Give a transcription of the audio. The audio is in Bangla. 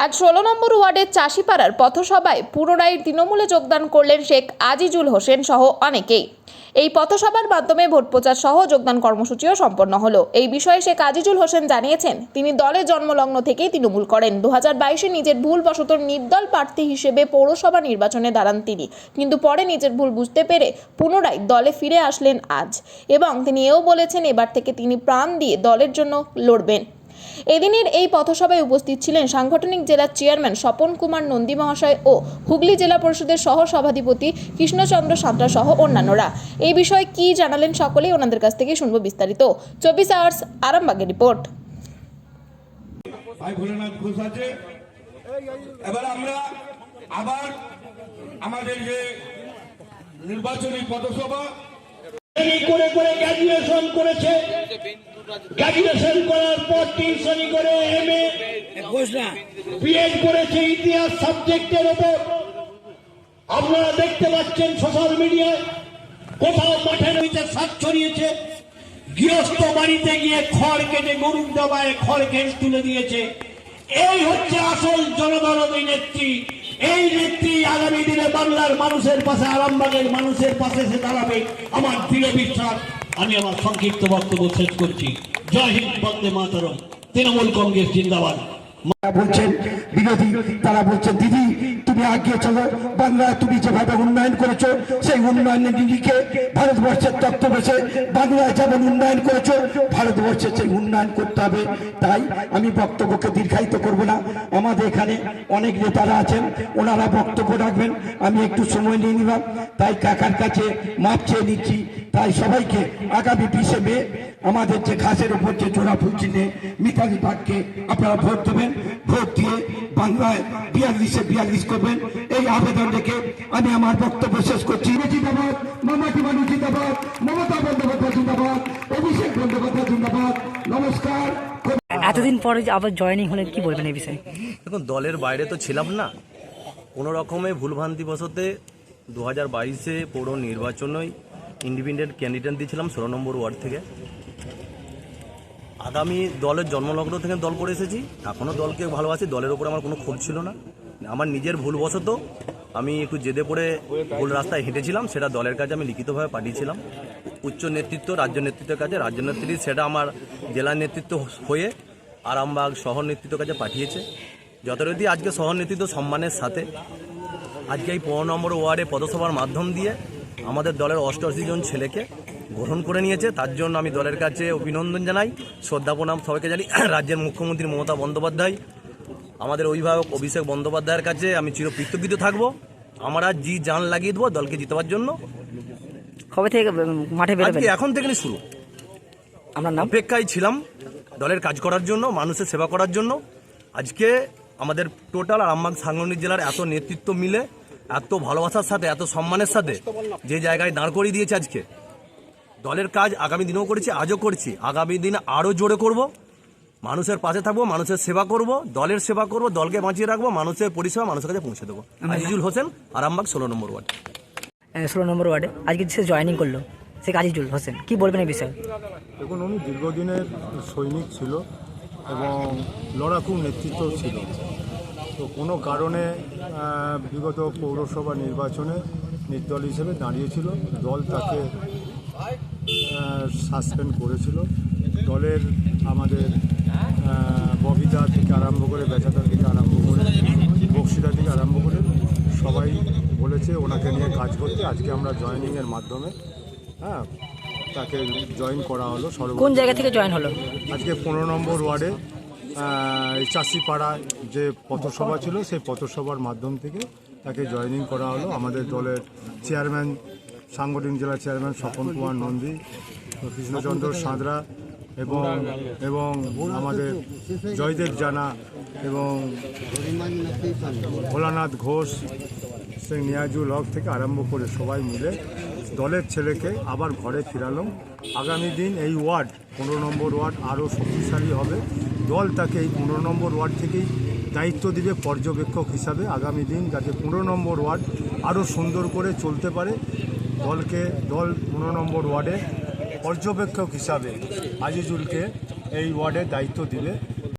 আজ 16 নম্বর ওয়ার্ডের চাষিপাড়ার পথসভায় পুনরায় তৃণমূলে যোগদান করলেন শেখ আজিজুল হোসেন সহ অনেকেই। এই পথসভার মাধ্যমে ভোট প্রচার সহ যোগদান কর্মসূচিও সম্পন্ন হলো। এই বিষয়ে শেখ আজিজুল হোসেন জানিয়েছেন, তিনি দলের জন্মলগ্ন থেকেই তৃণমূল করেন। 2022-এ নিজের ভুলবশত নির্দল প্রার্থী হিসেবে পৌরসভা নির্বাচনে দাঁড়ান তিনি, কিন্তু পরে নিজের ভুল বুঝতে পেরে পুনরায় দলে ফিরে আসলেন আজ। এবং তিনি এও বলেছেন, এবার থেকে তিনি প্রাণ দিয়ে দলের জন্য লড়বেন। এদিনের এই পথসভায় উপস্থিত ছিলেন সাংগঠনিক জেলার চেয়ারম্যান স্বপন কুমার নন্দী মহাশয় ও হুগলি জেলা পরিষদের সহ সভাধিপতি কৃষ্ণচন্দ্র সাঁতরা সহ অন্যান্যরা। এই বিষয়ে কি জানালেন সকলেই ওনাদের কাছ থেকে শুনবো বিস্তারিত। 24 আওয়ার্স আরামবাগের রিপোর্ট। এবার আমরা আবার আমাদের যে নির্বাচনী পথসভা করে করে গ্র্যাজুয়েশন করেছে, গ্র্যাজুয়েশন করার পর টিউশনি করে এমএ বিএড করেছে ইতিহাস সাবজেক্টের উপর। আপনারা দেখতে পাচ্ছেন সোশ্যাল মিডিয়ায় কোথাও মাঠে রয়েছে সাত ছড়িয়েছে, গৃহস্থ বাড়িতে গিয়ে খড় কেটে গরুর দবায় খড় কেটে তুলে দিয়েছে। এই হচ্ছে আসল জনদরদী নেত্রী। এই নেত্রী আগামী দিনে বাংলার মানুষের পাশে, আরামবাগের মানুষের পাশে সে দাঁড়াবে, আমার দৃঢ় বিশ্বাস। আমি আমার সংক্ষিপ্ত বক্তব্য শেষ করছি। জয় হিন্দ, বন্দে মাতরম, তৃণমূল কংগ্রেস জিন্দাবাদ। বলছেন বিরোধী, তারা বলছেন দিদি তুমি আগিয়ে চলো, বাংলায় তুমি যেভাবে উন্নয়ন করেছো সেই উন্নয়নের দিকে ভারতবর্ষের তত্ত্ব বসে বাংলায় যেমন উন্নয়ন করেছো ভারতবর্ষের সেই উন্নয়ন করতে হবে। তাই আমি বক্তব্যকে দীর্ঘায়িত করব না। আমাদের এখানে অনেক নেতারা আছেন, ওনারা বক্তব্য রাখবেন, আমি একটু সময় নিয়ে নিলাম। তাই কাকার কাছে মাপ চেয়ে নিচ্ছি। তাই সবাইকে আগামী 20শে মে আমাদের যে ঘাসের উপর যে জোড়া ফুল চিহ্নে মিতালি বাগকে আপনারা ভোট দেবেন। ভোট দিয়ে বাংলায় 42-এ 42 করবেন, এই আবেদন রেখে আমি আমার বক্তব্য শেষ করছি। জিন্দাবাদ, মমতা বানু জিন্দাবাদ, মমতা বন্দ্যোপাধ্যায় জিন্দাবাদ, অভিষেক বন্দ্যোপাধ্যায় জিন্দাবাদ। নমস্কার। এতদিন পরে আবার জয়েনিং হলেন, কি বলবেন এই বিষয়ে? দেখুন, দলের বাইরে তো ছিলাম না, কোনো রকমে ভুলভ্রান্তিবশতে 2022-এ পৌর নির্বাচনেই ইন্ডিপেন্ডেন্ট ক্যান্ডিডেট দিয়েছিলাম 16 নম্বর ওয়ার্ড থেকে। আগামী দলের জন্মলগ্ন থেকে দল করে এসেছি, এখনও দলকে ভালোবাসি, দলের ওপরে আমার কোনো ক্ষোভ ছিল না। আমার নিজের ভুলবশত আমি একটু জেদে পড়ে ভুল রাস্তায় হেঁটেছিলাম, সেটা দলের কাছে আমি লিখিতভাবে পাঠিয়েছিলাম উচ্চ নেতৃত্ব, রাজ্য নেতৃত্বের কাছে। রাজ্য নেতৃত্ব সেটা আমার জেলা নেতৃত্ব হয়ে আরামবাগ শহর নেতৃত্বের কাছে পাঠিয়েছে। যথারীতি আজকে শহর নেতৃত্ব সম্মানের সাথে আজকে এই 15 নম্বর ওয়ার্ডে পথসভার মাধ্যম দিয়ে আমাদের দলের 88 জন ছেলেকে গ্রহণ করে নিয়েছে। তার জন্য আমি দলের কাছে অভিনন্দন জানাই, শ্রদ্ধা প্রণাম সবাইকে জানাই। রাজ্যের মুখ্যমন্ত্রী মমতা বন্দ্যোপাধ্যায়, আমাদের অভিভাবক অভিষেক বন্দ্যোপাধ্যায়ের কাছে আমি চিরকৃতজ্ঞ থাকবো। আমরা জি জান লাগিয়ে দেবো দলকে জিতবার জন্য। কবে থেকে মাঠে বেরোবেন? এখন থেকে শুরু। আমরা অপেক্ষায় ছিলাম দলের কাজ করার জন্য, মানুষের সেবা করার জন্য। আজকে আমাদের টোটাল আরামবাগ সাংগঠনিক জেলার এত নেতৃত্ব মিলে এত ভালোবাসার সাথে, এত সম্মানের সাথে যে জায়গায় দাঁড় করিয়ে দিয়েছে আজকে। দলের কাজ আগামী দিনেও করেছি, আজও করছি, আগামী দিনে আরও জোরে করব। মানুষের পাশে থাকবো, মানুষের সেবা করব, দলের সেবা করব, দলকে বাঁচিয়ে রাখবো, মানুষের পরিষেবা মানুষের কাছে পৌঁছে দেবো। আজিজুল হোসেন, আরামবাগ 16 নম্বর ওয়ার্ড। 16 নম্বর ওয়ার্ডে আজকে সে জয়েনিং করলো শেখ আজিজুল হোসেন, কি বলবেন এই বিষয়ে? দেখুন, উনি দীর্ঘদিনের সৈনিক ছিল এবং লড়াকু নেতৃত্ব ছিল। তো কোনো কারণে বিগত পৌরসভা নির্বাচনে নির্দল হিসেবে দাঁড়িয়েছিল, দল তাকে সাসপেন্ড করেছিল। দলের আমাদের ববিদা থেকে আরম্ভ করে, বেচাদার থেকে আরম্ভ করে, বক্সিদা থেকে আরম্ভ করে সবাই বলেছে ওনাকে নিয়ে কাজ করতে। আজকে আমরা জয়েনিংয়ের মাধ্যমে তাকে জয়েন করা হলো। কোন জায়গা থেকে জয়েন হলো? আজকে 15 নম্বর ওয়ার্ডে চাষিপাড়ায় যে পথসভা ছিল সেই পথসভার মাধ্যম থেকে তাকে জয়েনিং করা হলো। আমাদের দলের চেয়ারম্যান, সাংগঠনিক জেলা চেয়ারম্যান স্বপন কুমার নন্দী, কৃষ্ণচন্দ্র সাঁতরা এবং আমাদের জয়দেব জানা এবং ভোলানাথ ঘোষ, শেখ নিয়াজুল হক থেকে আরম্ভ করে সবাই মিলে দলের ছেলেকে আবার ঘরে ফিরালাম। আগামী দিন এই ওয়ার্ড 15 নম্বর ওয়ার্ড আরও শক্তিশালী হবে। দল তাকে এই 15 নম্বর ওয়ার্ড থেকেই দায়িত্ব দিবে পর্যবেক্ষক হিসাবে। আগামী দিন যাতে 15 নম্বর ওয়ার্ড আরও সুন্দর করে চলতে পারে, দল 15 নম্বর ওয়ার্ডে পর্যবেক্ষক হিসাবে আজিজুলকে এই ওয়ার্ডে দায়িত্ব দিবে।